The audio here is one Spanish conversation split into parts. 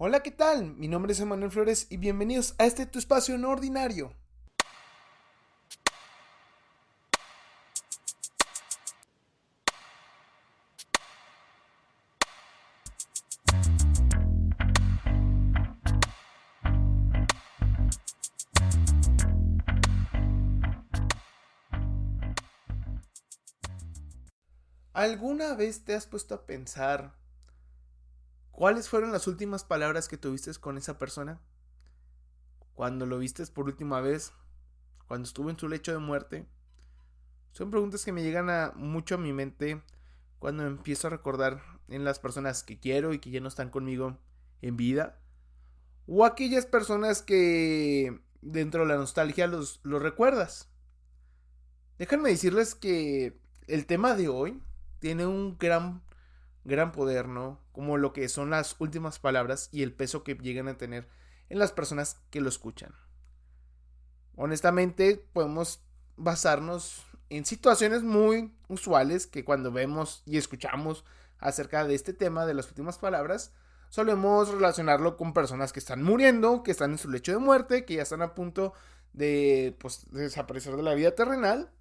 Hola, ¿qué tal? Mi nombre es Emanuel Flores y bienvenidos a este tu espacio no ordinario. ¿Alguna vez te has puesto a pensar cuáles fueron las últimas palabras que tuviste con esa persona? Cuando lo viste por última vez, cuando estuvo en su lecho de muerte. Son preguntas que me llegan mucho a mi mente cuando empiezo a recordar en las personas que quiero y que ya no están conmigo en vida. O aquellas personas que dentro de la nostalgia los recuerdas. Déjenme decirles que el tema de hoy tiene un gran poder, ¿no? Como lo que son las últimas palabras y el peso que llegan a tener en las personas que lo escuchan. Honestamente, podemos basarnos en situaciones muy usuales que cuando vemos y escuchamos acerca de este tema de las últimas palabras, solemos relacionarlo con personas que están muriendo, que están en su lecho de muerte, que ya están a punto de, pues, de desaparecer de la vida terrenal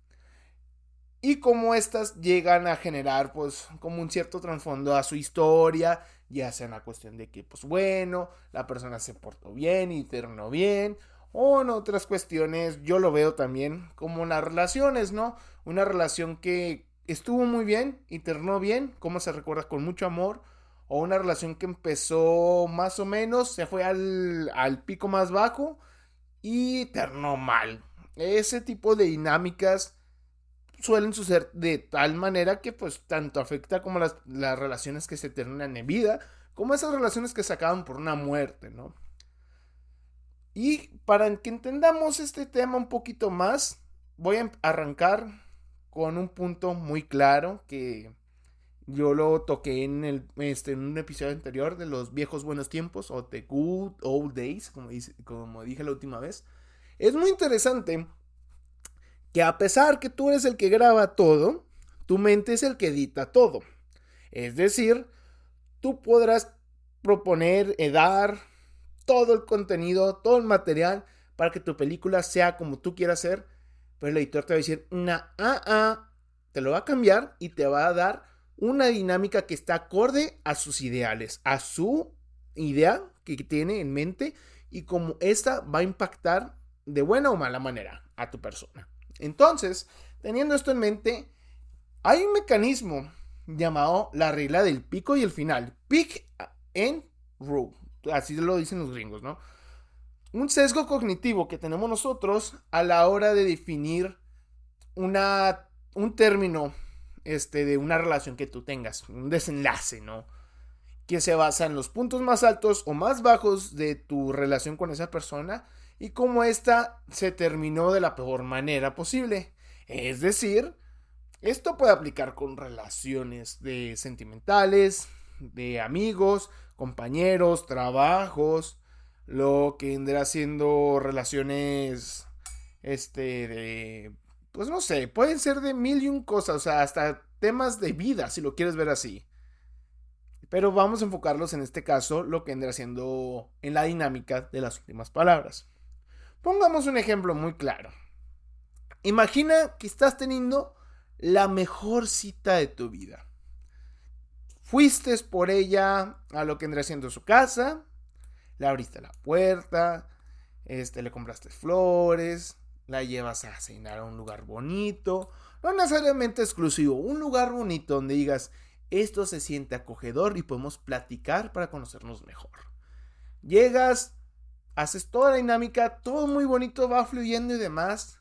y cómo estas llegan a generar pues como un cierto trasfondo a su historia, ya sea en la cuestión de que pues bueno, la persona se portó bien y terminó bien, o en otras cuestiones yo lo veo también como las relaciones, ¿no? Una relación que estuvo muy bien y terminó bien, como se recuerda con mucho amor, o una relación que empezó más o menos, se fue al pico más bajo y terminó mal. Ese tipo de dinámicas suelen suceder de tal manera que pues tanto afecta como las relaciones que se terminan en vida, como esas relaciones que se acaban por una muerte, ¿no? Y para que entendamos este tema un poquito más, voy a arrancar con un punto muy claro que yo lo toqué en un episodio anterior de los viejos buenos tiempos o The Good Old Days, como dije la última vez. Es muy interesante que a pesar que tú eres el que graba todo, tu mente es el que edita todo. Es decir, tú podrás proponer, dar todo el contenido, todo el material para que tu película sea como tú quieras ser, pero el editor te va a decir, te lo va a cambiar y te va a dar una dinámica que está acorde a sus ideales, a su idea que tiene en mente y como esta va a impactar de buena o mala manera a tu persona. Entonces, teniendo esto en mente, hay un mecanismo llamado la regla del pico y el final. Peak and rule. Así lo dicen los gringos, ¿no? Un sesgo cognitivo que tenemos nosotros a la hora de definir un término de una relación que tú tengas, un desenlace, ¿no? Que se basa en los puntos más altos o más bajos de tu relación con esa persona y cómo esta se terminó de la peor manera posible. Es decir, esto puede aplicar con relaciones de sentimentales, de amigos, compañeros, trabajos, lo que vendrá siendo relaciones, de, pues no sé, pueden ser de mil y un cosas, o sea, hasta temas de vida, si lo quieres ver así. Pero vamos a enfocarlos en este caso, lo que vendrá siendo en la dinámica de las últimas palabras. Pongamos un ejemplo muy claro. Imagina que estás teniendo la mejor cita de tu vida. Fuiste por ella a lo que vendría siendo su casa, le abriste la puerta, le compraste flores, la llevas a cenar a un lugar bonito, no necesariamente exclusivo, un lugar bonito donde digas, esto se siente acogedor y podemos platicar para conocernos mejor. Llegas, haces toda la dinámica, todo muy bonito, va fluyendo y demás.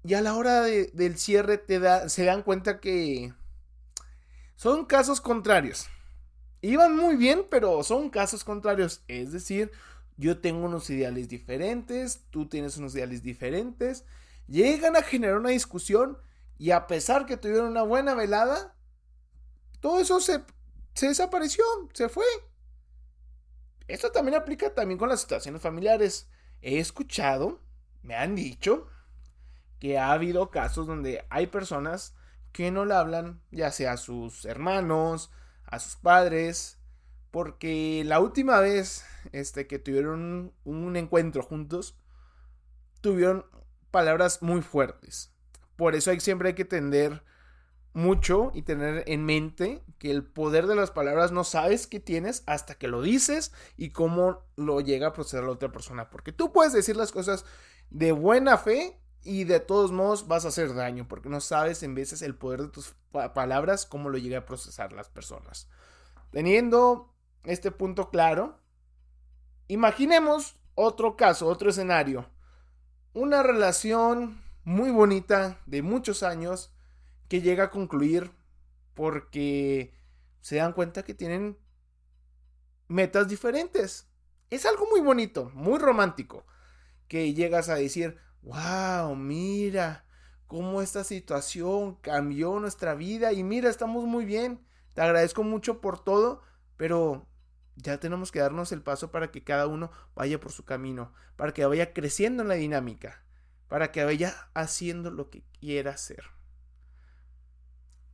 Y a la hora del cierre se dan cuenta que son casos contrarios. Iban muy bien, pero son casos contrarios. Es decir, yo tengo unos ideales diferentes, tú tienes unos ideales diferentes. Llegan a generar una discusión y a pesar que tuvieron una buena velada, todo eso se desapareció, se fue. Esto también aplica también con las situaciones familiares. He escuchado, me han dicho, que ha habido casos donde hay personas que no le hablan, ya sea a sus hermanos, a sus padres, porque la última vez que tuvieron un encuentro juntos, tuvieron palabras muy fuertes. Por eso siempre hay que tender mucho y tener en mente que el poder de las palabras no sabes qué tienes hasta que lo dices y cómo lo llega a procesar la otra persona. Porque tú puedes decir las cosas de buena fe y de todos modos vas a hacer daño porque no sabes en veces el poder de tus palabras, cómo lo llega a procesar las personas. Teniendo este punto claro, imaginemos otro caso, otro escenario. Una relación muy bonita de muchos años que llega a concluir porque se dan cuenta que tienen metas diferentes. Es algo muy bonito, muy romántico, que llegas a decir, wow, mira cómo esta situación cambió nuestra vida y mira, estamos muy bien, te agradezco mucho por todo, pero ya tenemos que darnos el paso para que cada uno vaya por su camino, para que vaya creciendo en la dinámica, para que vaya haciendo lo que quiera hacer.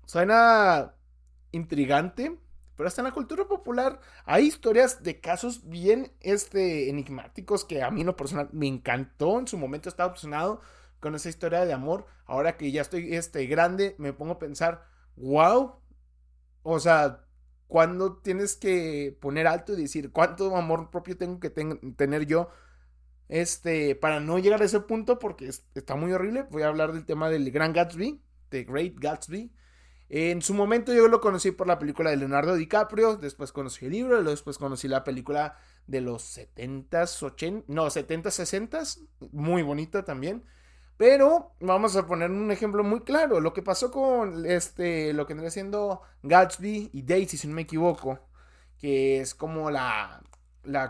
Suena intrigante, pero hasta en la cultura popular hay historias de casos bien enigmáticos que a mí en lo personal me encantó. En su momento estaba obsesionado con esa historia de amor. Ahora que ya estoy grande, me pongo a pensar, wow, o sea, ¿cuándo tienes que poner alto y decir cuánto amor propio tengo que tener yo para no llegar a ese punto? Porque está muy horrible. Voy a hablar del tema del Gran Gatsby, The Great Gatsby. En su momento yo lo conocí por la película de Leonardo DiCaprio, después conocí el libro, y después conocí la película de los 70s, 80s, no, 70s, 60s, muy bonita también. Pero vamos a poner un ejemplo muy claro, lo que pasó con lo que vendría siendo Gatsby y Daisy, si no me equivoco, que es como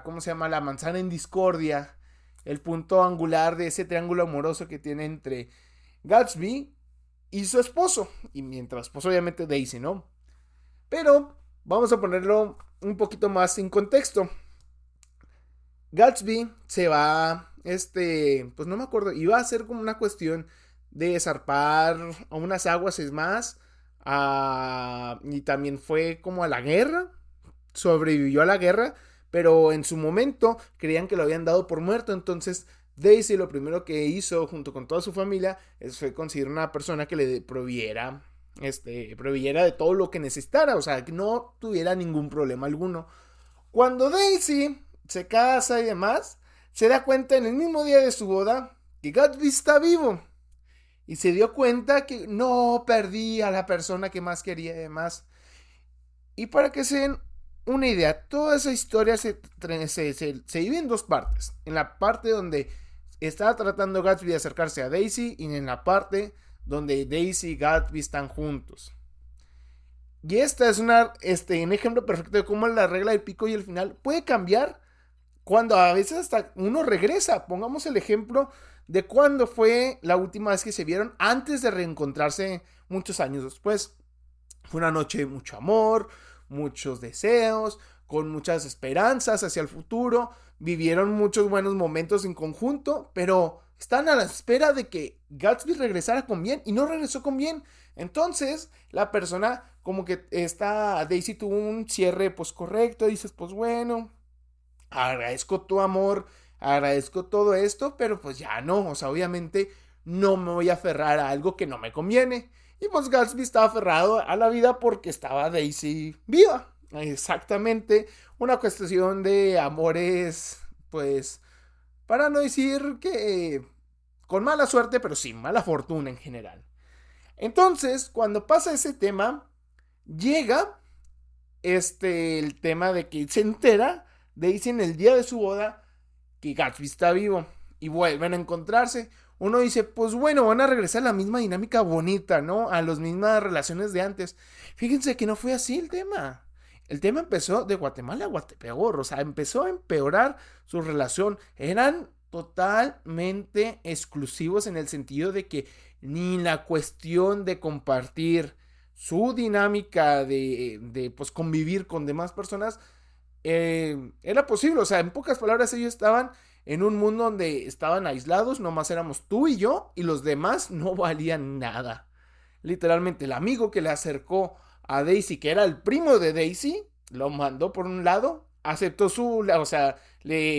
¿cómo se llama? La manzana en discordia, el punto angular de ese triángulo amoroso que tiene entre Gatsby y su esposo, y mientras pues obviamente Daisy, ¿no? Pero vamos a ponerlo un poquito más en contexto. Gatsby se va, pues no me acuerdo, iba a ser como una cuestión de zarpar a unas aguas es más, y también fue como a la guerra, sobrevivió a la guerra, pero en su momento creían que lo habían dado por muerto, entonces Daisy lo primero que hizo junto con toda su familia fue conseguir una persona que le proveyera de todo lo que necesitara, o sea, que no tuviera ningún problema alguno. Cuando Daisy se casa y demás, se da cuenta en el mismo día de su boda que Gatsby está vivo y se dio cuenta que no perdí a la persona que más quería y demás. Y para que se den una idea, toda esa historia se divide en dos partes. En la parte donde está tratando Gatsby de acercarse a Daisy y en la parte donde Daisy y Gatsby están juntos. Y esta es un ejemplo perfecto de cómo la regla del pico y el final puede cambiar cuando a veces hasta uno regresa. Pongamos el ejemplo de cuando fue la última vez que se vieron antes de reencontrarse muchos años después. Fue una noche de mucho amor, muchos deseos, con muchas esperanzas hacia el futuro. Vivieron muchos buenos momentos en conjunto, pero están a la espera de que Gatsby regresara con bien y no regresó con bien. Entonces, la persona como que Daisy tuvo un cierre pues correcto, dices pues bueno, agradezco tu amor, agradezco todo esto, pero pues ya no, o sea, obviamente no me voy a aferrar a algo que no me conviene. Y pues Gatsby estaba aferrado a la vida porque estaba Daisy viva. Exactamente, una cuestión de amores, pues, para no decir que con mala suerte, pero sí, mala fortuna en general. Entonces, cuando pasa ese tema, llega el tema de que se entera Daisy en el día de su boda que Gatsby está vivo y vuelven a encontrarse. Uno dice, pues bueno, van a regresar a la misma dinámica bonita, ¿no? A las mismas relaciones de antes. Fíjense que no fue así el tema. El tema empezó de Guatemala a Guatepeor, o sea, empezó a empeorar su relación. Eran totalmente exclusivos en el sentido de que ni la cuestión de compartir su dinámica de pues convivir con demás personas era posible. O sea, en pocas palabras ellos estaban en un mundo donde estaban aislados, nomás éramos tú y yo y los demás no valían nada. Literalmente el amigo que le acercó a Daisy, que era el primo de Daisy, lo mandó por un lado, aceptó o sea,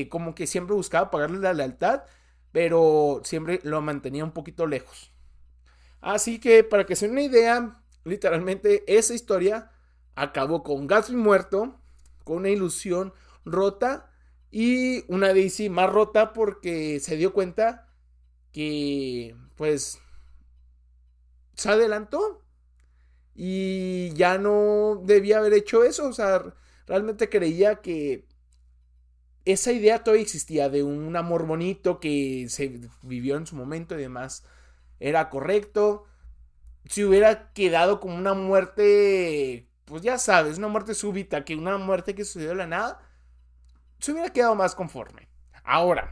como que siempre buscaba pagarle la lealtad, pero siempre lo mantenía un poquito lejos. Así que para que se den una idea, literalmente esa historia acabó con Gatsby muerto, con una ilusión rota y una Daisy más rota porque se dio cuenta que pues se adelantó y ya no debía haber hecho eso. O sea, realmente creía que esa idea todavía existía de un amor bonito que se vivió en su momento y demás. Era correcto. Si hubiera quedado como una muerte, pues ya sabes, una muerte súbita, que una muerte que sucedió de la nada, se hubiera quedado más conforme. Ahora,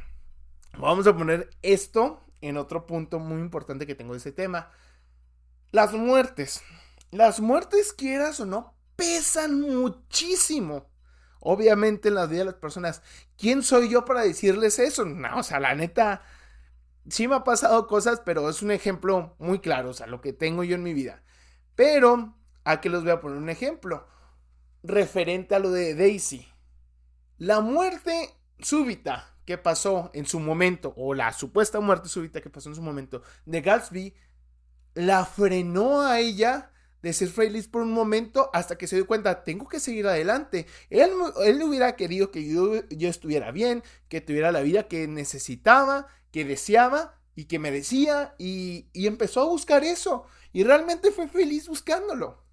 vamos a poner esto en otro punto muy importante que tengo de ese tema. Las muertes. Las muertes, quieras o no, pesan muchísimo. Obviamente en las vidas de las personas. ¿Quién soy yo para decirles eso? No, o sea, la neta, sí me ha pasado cosas, pero es un ejemplo muy claro, o sea, lo que tengo yo en mi vida. Pero, aquí les voy a poner un ejemplo referente a lo de Daisy. La muerte súbita que pasó en su momento, o la supuesta muerte súbita que pasó en su momento de Gatsby, la frenó a ella de ser feliz por un momento hasta que se dio cuenta, tengo que seguir adelante. Él hubiera querido que yo estuviera bien, que tuviera la vida que necesitaba, que deseaba y que merecía y empezó a buscar eso. Y realmente fue feliz buscándolo.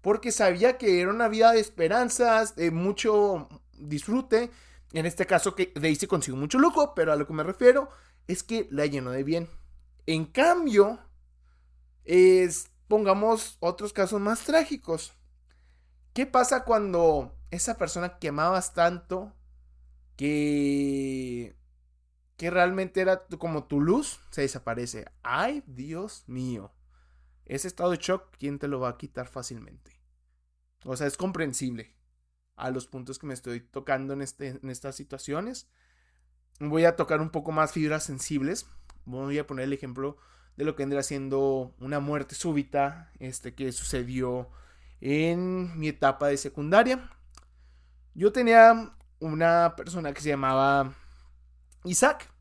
Porque sabía que era una vida de esperanzas, de mucho disfrute. En este caso que Daisy consiguió mucho lujo, pero a lo que me refiero es que la llenó de bien. En cambio, pongamos otros casos más trágicos. ¿Qué pasa cuando esa persona que amabas tanto, que, que realmente era como tu luz, se desaparece? Ay, Dios mío. Ese estado de shock, ¿quién te lo va a quitar fácilmente? O sea, es comprensible a los puntos que me estoy tocando en estas situaciones. Voy a tocar un poco más fibras sensibles. Voy a poner el ejemplo de lo que vendría siendo una muerte súbita que sucedió en mi etapa de secundaria. Yo tenía una persona que se llamaba Isaac.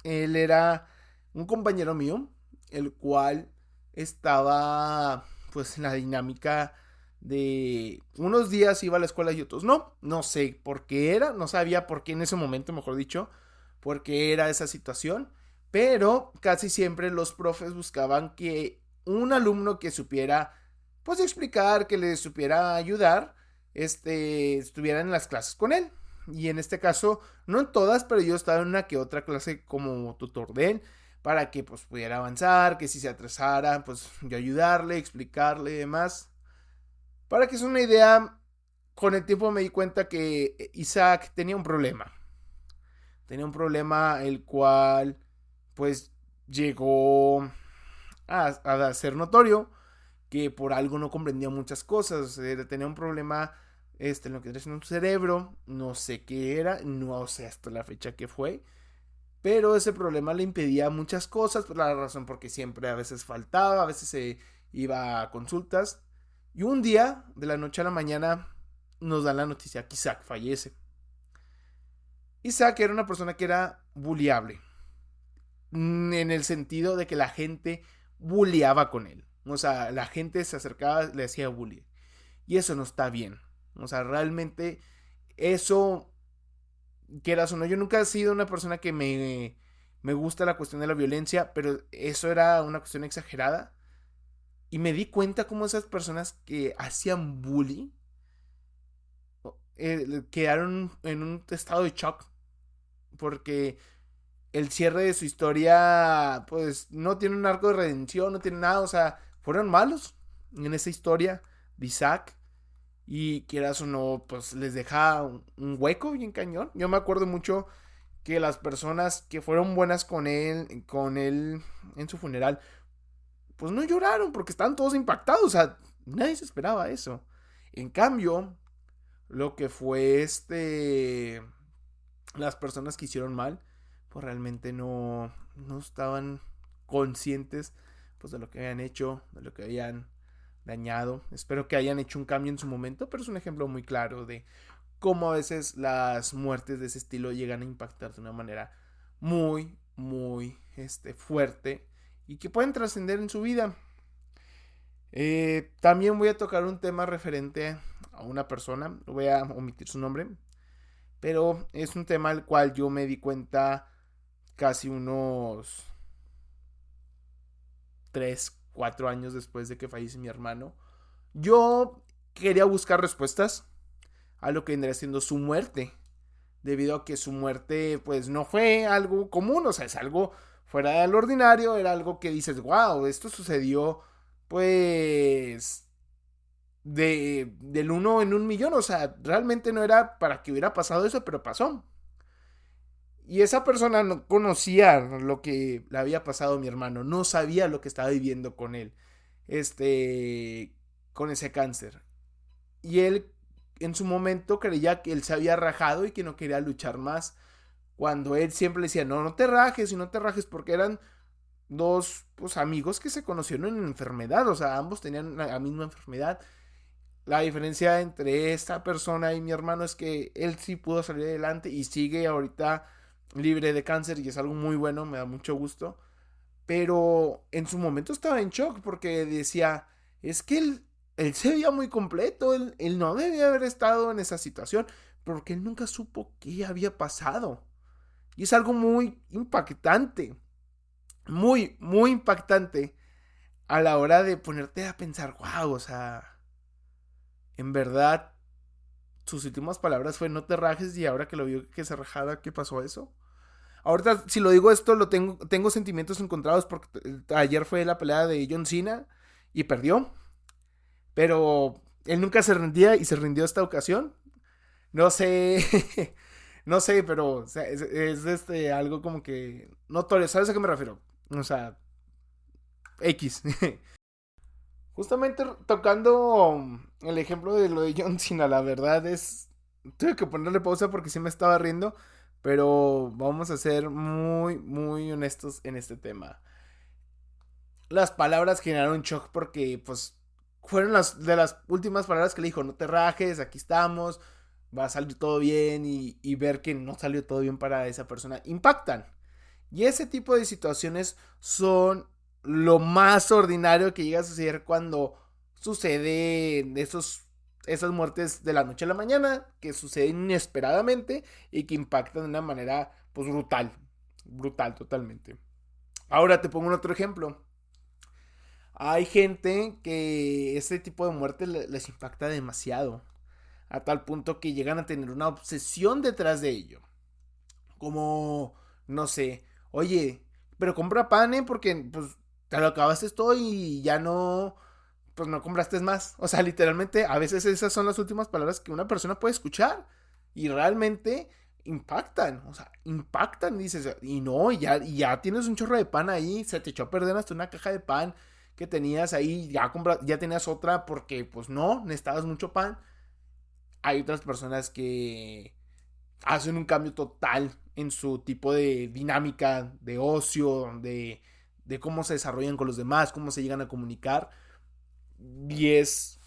Él era un compañero mío, el cual estaba pues en la dinámica de unos días iba a la escuela y otros no. No sé por qué era, no sabía por qué en ese momento, mejor dicho, por qué era esa situación. Pero casi siempre los profes buscaban que un alumno que supiera pues explicar, que le supiera ayudar, estuviera en las clases con él. Y en este caso, no en todas, pero yo estaba en una que otra clase como tutor de él, para que pues pudiera avanzar, que si se atrasara, pues yo ayudarle, explicarle y demás. Para que es una idea, con el tiempo me di cuenta que Isaac tenía un problema. Tenía un problema el cual pues llegó a ser notorio, que por algo no comprendía muchas cosas. Tenía un problema en lo que es en un cerebro, no sé qué era, no sé hasta la fecha que fue, pero ese problema le impedía muchas cosas, por la razón porque siempre a veces faltaba, a veces se iba a consultas, y un día, de la noche a la mañana, nos dan la noticia que Isaac fallece. Isaac era una persona que era bulliable, en el sentido de que la gente bulleaba con él. O sea, la gente se acercaba, le hacía bullying. Y eso no está bien. O sea, realmente eso, quieras o no, yo nunca he sido una persona que me gusta la cuestión de la violencia, pero eso era una cuestión exagerada. Y me di cuenta cómo esas personas que hacían bullying quedaron en un estado de shock. Porque el cierre de su historia, pues no tiene un arco de redención, no tiene nada. O sea, fueron malos en esa historia de Isaac. Y quieras o no, pues les deja un hueco bien cañón. Yo me acuerdo mucho que las personas que fueron buenas con él en su funeral, pues no lloraron porque estaban todos impactados. O sea, nadie se esperaba eso. En cambio, lo que fue las personas que hicieron mal, pues realmente no estaban conscientes pues de lo que habían hecho, de lo que habían dañado. Espero que hayan hecho un cambio en su momento, pero es un ejemplo muy claro de cómo a veces las muertes de ese estilo llegan a impactar de una manera muy, muy fuerte y que pueden trascender en su vida. También voy a tocar un tema referente a una persona, voy a omitir su nombre, pero es un tema al cual yo me di cuenta casi unos 3 4 años después de que fallece mi hermano. Yo quería buscar respuestas a lo que vendría siendo su muerte, debido a que su muerte pues no fue algo común, o sea, es algo fuera del ordinario, era algo que dices, wow, esto sucedió pues del uno en un millón, o sea, realmente no era para que hubiera pasado eso, pero pasó. Y esa persona no conocía lo que le había pasado a mi hermano, no sabía lo que estaba viviendo con él, este, con ese cáncer. Y él en su momento creía que él se había rajado y que no quería luchar más. Cuando él siempre le decía, no, no te rajes y no te rajes, porque eran dos pues, amigos que se conocieron en enfermedad, o sea, ambos tenían la misma enfermedad. La diferencia entre esta persona y mi hermano es que él sí pudo salir adelante y sigue ahorita libre de cáncer y es algo muy bueno, me da mucho gusto. Pero en su momento estaba en shock porque decía, es que él se veía muy completo, él no debía haber estado en esa situación, porque él nunca supo qué había pasado. Y es algo muy impactante, muy, muy impactante a la hora de ponerte a pensar, wow, o sea, en verdad, sus últimas palabras fue no te rajes y ahora que lo vio que se rajara, ¿qué pasó eso? Ahorita, si lo digo esto, tengo sentimientos encontrados porque ayer fue la pelea de John Cena y perdió. Pero él nunca se rendía y se rindió esta ocasión. No sé, no sé, pero o sea, es algo como que notorio. ¿Sabes a qué me refiero? O sea, X. Justamente tocando el ejemplo de lo de John Cena, la verdad es... Tuve que ponerle pausa porque sí me estaba riendo, pero vamos a ser muy, muy honestos en este tema. Las palabras generaron shock porque, pues, fueron las de las últimas palabras que le dijo, no te rajes, aquí estamos, va a salir todo bien y ver que no salió todo bien para esa persona, impactan. Y ese tipo de situaciones son lo más ordinario que llega a suceder cuando sucede esas muertes de la noche a la mañana, que suceden inesperadamente y que impactan de una manera pues brutal, brutal totalmente. Ahora te pongo un otro ejemplo. Hay gente que este tipo de muerte les impacta demasiado, a tal punto que llegan a tener una obsesión detrás de ello. Como, no sé, oye, pero compra pan, porque pues te lo acabaste todo y ya no, pues no compraste más. O sea, literalmente, a veces esas son las últimas palabras que una persona puede escuchar y realmente impactan, o sea, impactan, dices, y no, y ya tienes un chorro de pan ahí, se te echó a perder hasta una caja de pan que tenías ahí, ya tenías otra porque pues no, necesitabas mucho pan. Hay otras personas que hacen un cambio total en su tipo de dinámica de ocio, de cómo se desarrollan con los demás, cómo se llegan a comunicar. Y es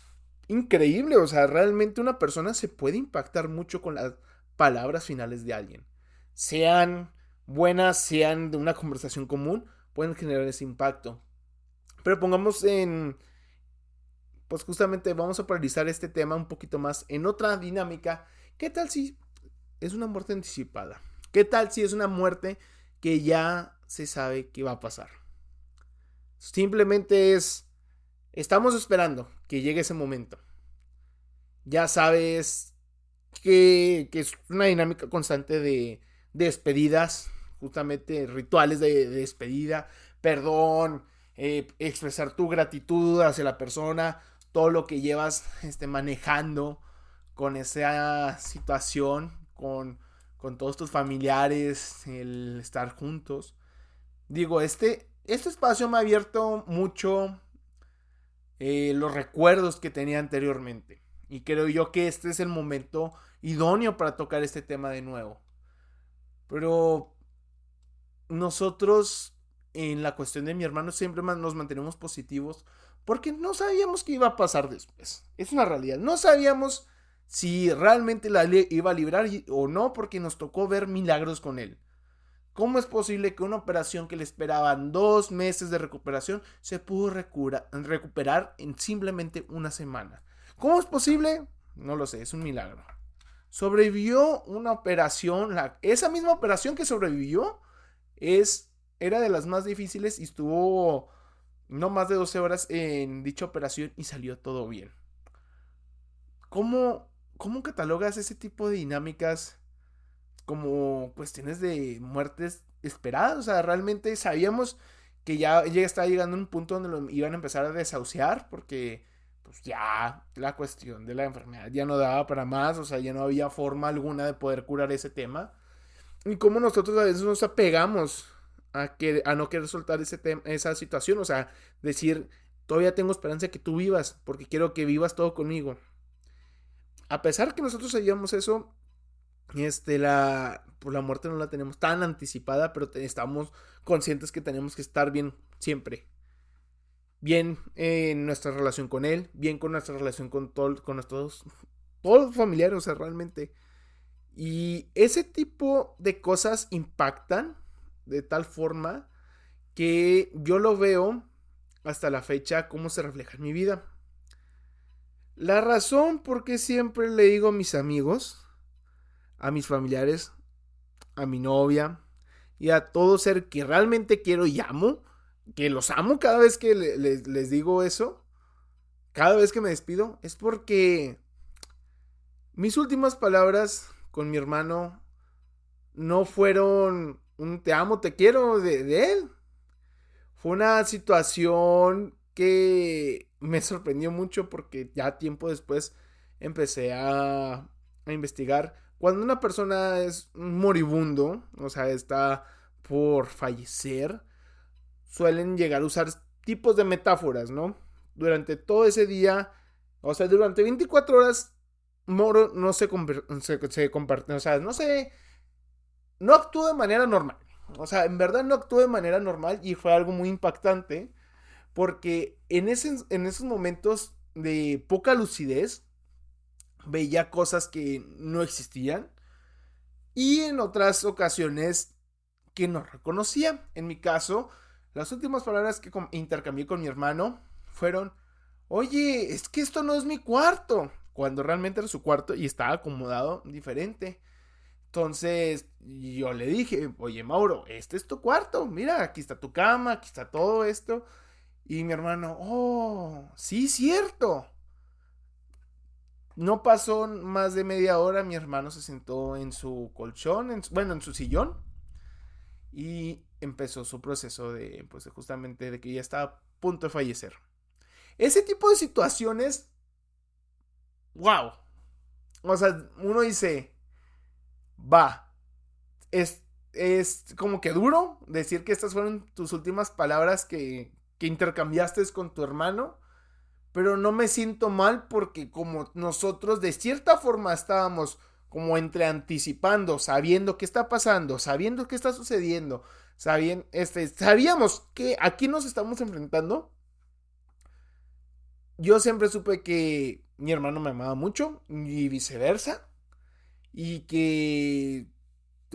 increíble, o sea, realmente una persona se puede impactar mucho con las palabras finales de alguien. Sean buenas, sean de una conversación común, pueden generar ese impacto. Pero pongamos pues justamente vamos a priorizar este tema un poquito más en otra dinámica. ¿Qué tal si es una muerte anticipada? ¿Qué tal si es una muerte que ya se sabe que va a pasar? Simplemente estamos esperando que llegue ese momento. Ya sabes que es una dinámica constante de despedidas, justamente rituales de despedida, perdón, expresar tu gratitud hacia la persona, todo lo que llevas manejando con esa situación, con todos tus familiares, el estar juntos. Digo, este espacio me ha abierto mucho los recuerdos que tenía anteriormente. Y creo yo que este es el momento idóneo para tocar este tema de nuevo. Pero nosotros, en la cuestión de mi hermano, siempre nos mantenemos positivos porque no sabíamos qué iba a pasar después. Es una realidad. No sabíamos si realmente la iba a librar o no, porque nos tocó ver milagros con él. ¿Cómo es posible que una operación que le esperaban 2 meses de recuperación se pudo recuperar en simplemente una semana? ¿Cómo es posible? No lo sé, es un milagro. Sobrevivió una operación, esa misma operación que sobrevivió era de las más difíciles y estuvo no más de 12 horas en dicha operación y salió todo bien. ¿Cómo catalogas ese tipo de dinámicas como cuestiones de muertes esperadas? O sea, realmente sabíamos que ya estaba llegando a un punto donde lo iban a empezar a desahuciar porque pues ya la cuestión de la enfermedad ya no daba para más, o sea, ya no había forma alguna de poder curar ese tema. Y cómo nosotros a veces nos apegamos a no querer soltar esa situación, o sea, decir, todavía tengo esperanza de que tú vivas, porque quiero que vivas todo conmigo. A pesar que nosotros sabíamos eso, la muerte no la tenemos tan anticipada, pero estamos conscientes que tenemos que estar bien siempre. Bien en nuestra relación con él, bien con nuestra relación con todos los familiares, o sea, realmente. Y ese tipo de cosas impactan de tal forma que yo lo veo hasta la fecha cómo se refleja en mi vida. La razón por qué siempre le digo a mis amigos, a mis familiares, a mi novia y a todo ser que realmente quiero y amo, que los amo cada vez que les digo eso, cada vez que me despido, es porque mis últimas palabras con mi hermano no fueron un te amo, te quiero de él. Fue una situación que me sorprendió mucho porque ya tiempo después empecé a investigar. Cuando una persona es un moribundo, o sea, está por fallecer, suelen llegar a usar tipos de metáforas, ¿no? Durante todo ese día, o sea, durante 24 horas, Moro no se comparte, o sea, no actuó de manera normal. O sea, en verdad no actuó de manera normal y fue algo muy impactante porque en esos momentos de poca lucidez veía cosas que no existían y en otras ocasiones que no reconocía. En mi caso, las últimas palabras que intercambié con mi hermano fueron, oye, es que esto no es mi cuarto, cuando realmente era su cuarto y estaba acomodado diferente. Entonces yo le dije, oye Mauro, este es tu cuarto, mira, aquí está tu cama, aquí está todo esto. Y mi hermano, oh, sí, cierto. No pasó más de media hora, mi hermano se sentó en su colchón, en su sillón, y empezó su proceso pues, justamente de que ya estaba a punto de fallecer. Ese tipo de situaciones, wow. O sea, uno dice, va, es como que duro decir que estas fueron tus últimas palabras que intercambiaste con tu hermano, pero no me siento mal porque como nosotros de cierta forma estábamos como entre anticipando, sabiendo qué está pasando, sabiendo qué está sucediendo, sabíamos que aquí nos estamos enfrentando. Yo siempre supe que mi hermano me amaba mucho y viceversa y que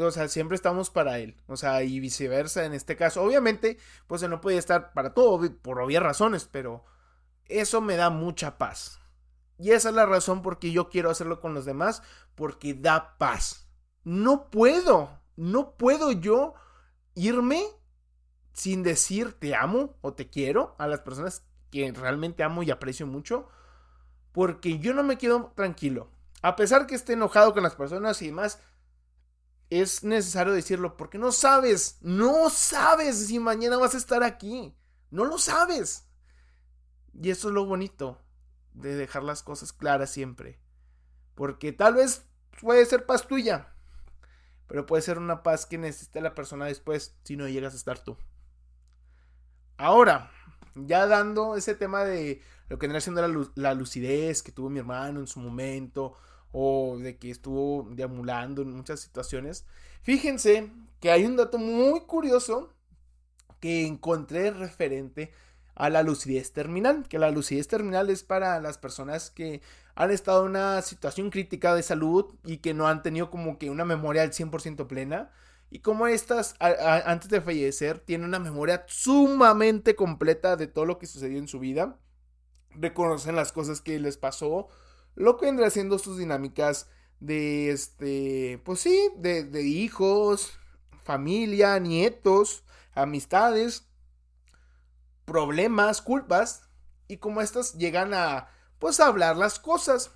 o sea, siempre estamos para él, o sea, y viceversa en este caso. Obviamente, pues él no podía estar para todo por obvias razones, pero eso me da mucha paz. Y esa es la razón por que yo quiero hacerlo con los demás, porque da paz. No puedo yo irme sin decir te amo o te quiero a las personas que realmente amo y aprecio mucho, porque yo no me quedo tranquilo. A pesar que esté enojado con las personas y demás, es necesario decirlo porque no sabes si mañana vas a estar aquí. No lo sabes. Y eso es lo bonito de dejar las cosas claras siempre. Porque tal vez puede ser paz tuya, pero puede ser una paz que necesite la persona después si no llegas a estar tú. Ahora, ya dando ese tema de lo que viene siendo la lucidez que tuvo mi hermano en su momento, o de que estuvo deambulando en muchas situaciones, fíjense que hay un dato muy curioso que encontré referente a la lucidez terminal, que la lucidez terminal es para las personas que han estado en una situación crítica de salud y que no han tenido como que una memoria al 100% plena. Y como estas, antes de fallecer, tienen una memoria sumamente completa de todo lo que sucedió en su vida. Reconocen las cosas que les pasó, lo que vendrá siendo sus dinámicas de, pues sí, de hijos, familia, nietos, amistades, problemas, culpas, y como estas llegan a, pues, a hablar las cosas.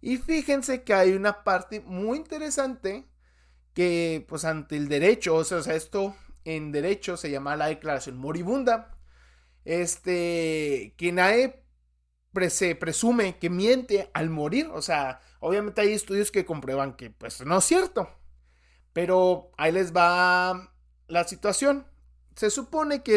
Y fíjense que hay una parte muy interesante que, pues, ante el derecho, o sea, esto en derecho se llama la declaración moribunda. Que nadie se presume que miente al morir. O sea, obviamente hay estudios que comprueban que, pues, no es cierto. Pero ahí les va la situación. Se supone que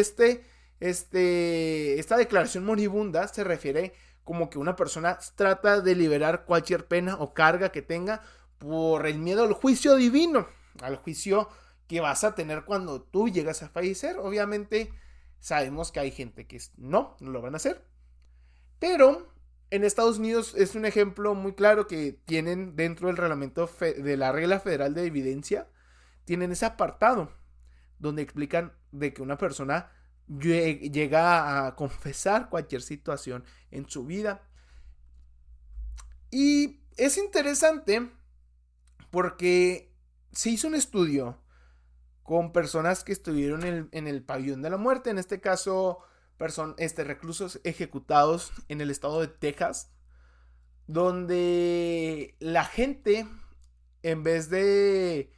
esta declaración moribunda se refiere como que una persona trata de liberar cualquier pena o carga que tenga por el miedo al juicio divino, al juicio que vas a tener cuando tú llegas a fallecer. Obviamente sabemos que hay gente que no lo van a hacer, pero en Estados Unidos es un ejemplo muy claro que tienen dentro del reglamento de la regla federal de evidencia, tienen ese apartado donde explican de que una persona llega a confesar cualquier situación en su vida. Y es interesante porque se hizo un estudio con personas que estuvieron en el pabellón de la muerte, en este caso, reclusos ejecutados en el estado de Texas, donde la gente, en vez de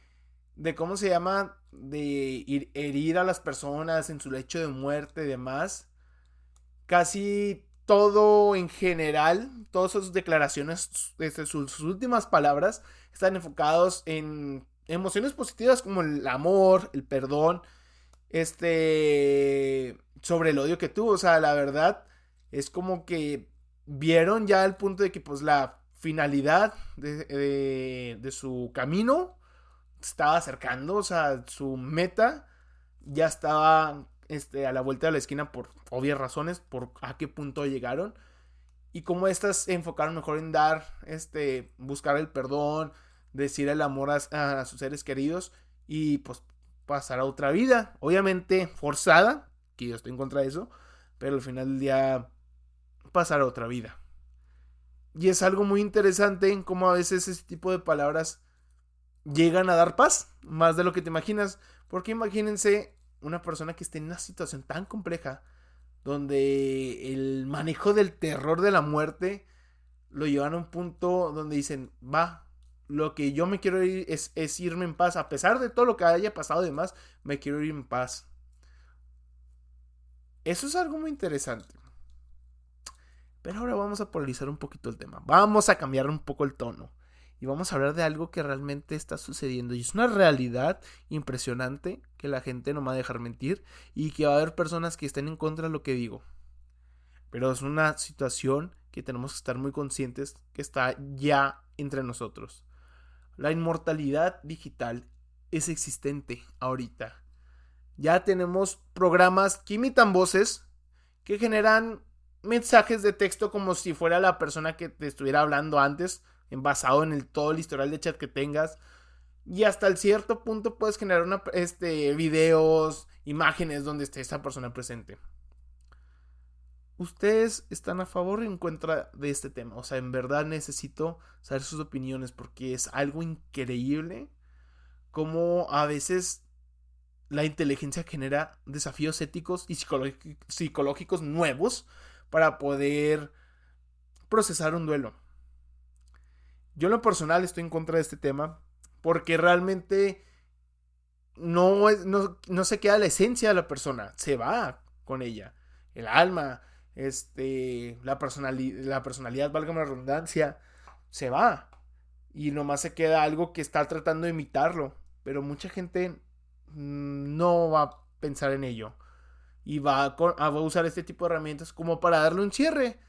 ¿cómo se llama? De herir a las personas en su lecho de muerte y demás, casi todo en general, todas sus declaraciones, desde sus últimas palabras, están enfocados en emociones positivas como el amor, el perdón, sobre el odio que tuvo. O sea, la verdad es como que vieron ya el punto de que, pues, la finalidad de su camino estaba acercando. O sea, su meta ya estaba a la vuelta de la esquina por obvias razones, por a qué punto llegaron. Y como estas se enfocaron mejor en buscar el perdón, decir el amor a sus seres queridos y pues pasar a otra vida. Obviamente forzada, que yo estoy en contra de eso, pero al final del día pasar a otra vida. Y es algo muy interesante en cómo a veces ese tipo de palabras llegan a dar paz, más de lo que te imaginas. Porque imagínense una persona que esté en una situación tan compleja, donde el manejo del terror de la muerte lo llevan a un punto donde dicen, va, lo que yo me quiero ir es irme en paz, a pesar de todo lo que haya pasado y demás, me quiero ir en paz. Eso es algo muy interesante. Pero ahora vamos a polarizar un poquito el tema. Vamos a cambiar un poco el tono. Y vamos a hablar de algo que realmente está sucediendo. Y es una realidad impresionante que la gente no me va a dejar mentir. Y que va a haber personas que estén en contra de lo que digo. Pero es una situación que tenemos que estar muy conscientes que está ya entre nosotros. La inmortalidad digital es existente ahorita. Ya tenemos programas que imitan voces, que generan mensajes de texto como si fuera la persona que te estuviera hablando antes, basado en todo el historial de chat que tengas. Y hasta el cierto punto puedes generar videos, imágenes donde esté esa persona presente. ¿Ustedes están a favor o en contra de este tema? O sea, en verdad necesito saber sus opiniones porque es algo increíble cómo a veces la inteligencia genera desafíos éticos y psicológicos nuevos para poder procesar un duelo. Yo en lo personal estoy en contra de este tema porque realmente no se queda la esencia de la persona, se va con ella. El alma, la personalidad, válgame la redundancia, se va. Y nomás se queda algo que está tratando de imitarlo. Pero mucha gente no va a pensar en ello. Y va a usar este tipo de herramientas como para darle un cierre.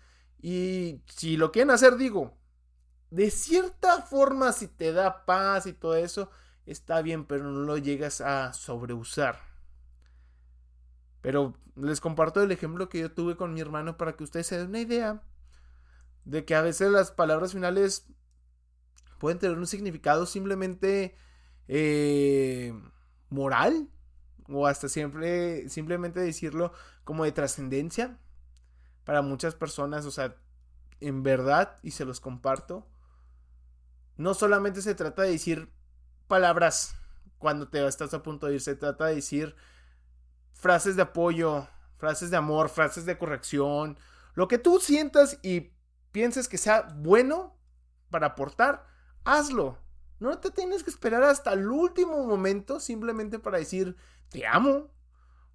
Y si lo quieren hacer, digo, de cierta forma, si te da paz y todo eso, está bien, pero no lo llegas a sobreusar. Pero les comparto el ejemplo que yo tuve con mi hermano para que ustedes se den una idea de que a veces las palabras finales pueden tener un significado simplemente moral o hasta simplemente decirlo como de trascendencia para muchas personas. O sea, en verdad, y se los comparto, no solamente se trata de decir palabras cuando te estás a punto de ir, se trata de decir frases de apoyo, frases de amor, frases de corrección, lo que tú sientas y pienses que sea bueno para aportar, hazlo. No te tienes que esperar hasta el último momento simplemente para decir te amo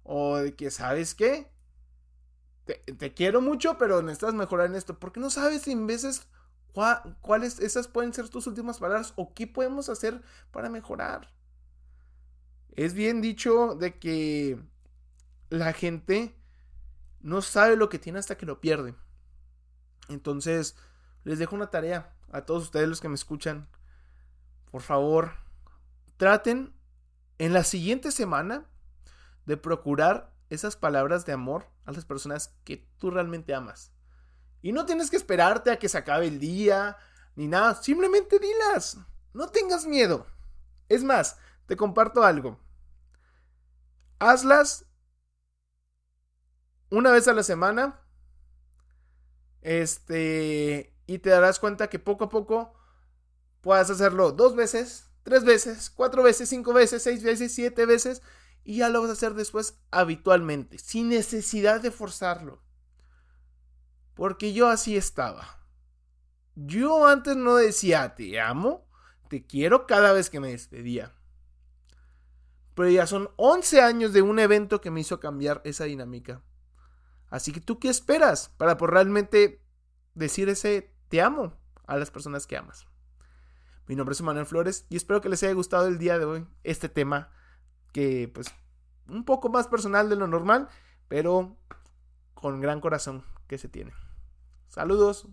o de que sabes qué, te quiero mucho, pero necesitas mejorar en esto, porque no sabes en veces cuáles esas pueden ser tus últimas palabras o qué podemos hacer para mejorar. Es bien dicho de que la gente no sabe lo que tiene hasta que lo pierde. Entonces, les dejo una tarea a todos ustedes los que me escuchan. Por favor, traten en la siguiente semana de procurar esas palabras de amor a las personas que tú realmente amas. Y no tienes que esperarte a que se acabe el día ni nada. Simplemente dilas. No tengas miedo. Es más, te comparto algo. Hazlas una vez a la semana. Y te darás cuenta que poco a poco puedas hacerlo 2 veces, 3 veces, 4 veces, 5 veces, 6 veces, 7 veces. Y ya lo vas a hacer después habitualmente, sin necesidad de forzarlo. Porque yo así estaba. Yo antes no decía te amo, te quiero cada vez que me despedía. Pero ya son 11 años de un evento que me hizo cambiar esa dinámica. Así que tú, ¿qué esperas para por realmente decir ese te amo a las personas que amas? Mi nombre es Manuel Flores y espero que les haya gustado el día de hoy este tema que pues un poco más personal de lo normal, pero con gran corazón que se tiene. Saludos.